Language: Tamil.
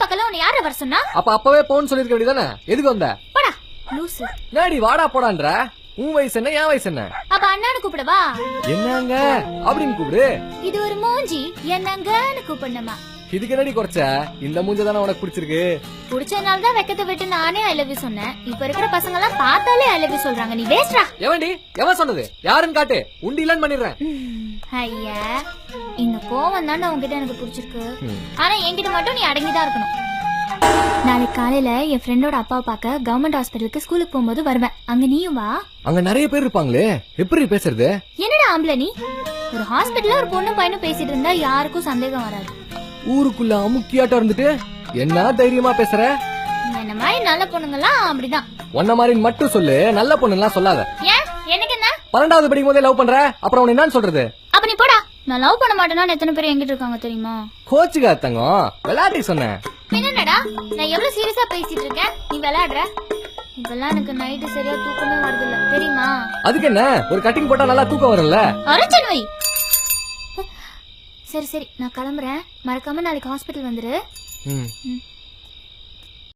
பக்கத்துல உன்னை யார வர சொன்னா? அப்பவே போன்னு சொல்லிருக்க வேண்டியதானே? எதுக்கு வந்த? போடா லூசு. நாடி வாடா போடான்ற. உன் வயசு என்ன, என் வயசு என்ன? அப்ப அண்ணான்னு கூப்பிடவா? என்னங்க அப்படின்னு கூப்பிடு. இது ஒரு மூஞ்சி, என்னங்கன்னு கூப்பிடணுமா? இதுக்கு என்னடி குறைச்ச? இந்த மூஞ்ச தானே உனக்கு பிடிச்சிருக்கு. பிடிச்சனால தான் வெக்கத்தை விட்டு நானே ஐ லவ் யூ சொன்னேன். இப்ப இருக்கிற பசங்க எல்லாம் பார்த்தாலே ஐ லவ் யூ சொல்றாங்க. நீ வேஸ்ட்ரா. எவன்டி? எவன் சொன்னது? யாருன்னு காட்டு. உண்டி இல்லன்னு பண்ணிடுறேன். ஐயா, இந்த கோவம் தானே உன்கிட்ட எனக்கு பிடிச்சிருக்கு. ஆனா என்கிட்ட மட்டும் நீ அடங்கிதான் இருக்கணும். நாளைக்கு காலையில என் ஃப்ரெண்டோட அப்பாவை பார்க்க கவர்மெண்ட் ஹாஸ்பிட்டலுக்கு ஸ்கூலுக்கு போகும்போது வருவேன். அங்க நீயும் வா. அங்க நிறைய பேர் இருப்பாங்களே, எப்படி பேசுறது? என்னடா ஆம்பளை நீ? ஒரு ஹாஸ்பிட்டல்ல ஒரு பொண்ணு பையனும் பேசிட்டு இருந்தா யாருக்கும் சந்தேகம் வராது. ஊருக்குள்ள அமுக்கியாட்டம் இருந்துட்டு என்ன தைரியமா பேசுற? என்ன மாதிரி நல்ல பொண்ணுங்கலாம் அப்படிதான். உன்ன மாதிரி மட்டும் சொல்லு, நல்ல பொண்ணு எல்லாம் சொல்லாத. ஏன்? எனக்கு என்ன? 12வது படிக்கும் போதே லவ் பண்ற, அப்புறம் உன்னை என்னன்னு சொல்றது? அப்ப நீ போடா. நான் லவ் பண்ண மாட்டேன்னா எத்தனை பேர் எங்கிட்ட இருக்காங்க தெரியுமா? கோச்சுக்கா தங்கம், விளையாட்டி சொன்னேன். என்னடா நான் எவ்வளவு சீரியஸா பேசிட்டு இருக்கேன், நீ விளையாடுற. இப்பெல்லாம் எனக்கு நைட்டு சரியா தூக்கமே வருது இல்ல தெரியுமா? அதுக்கு என்ன, ஒரு கட்டிங் போட்டா நல்லா தூக்கம் வரும்ல. அரச்சன்வை. சரி சரி நான் கிளம்புறேன். மறக்காம நாளைக்கு ஹாஸ்பிட்டல் வந்துரு.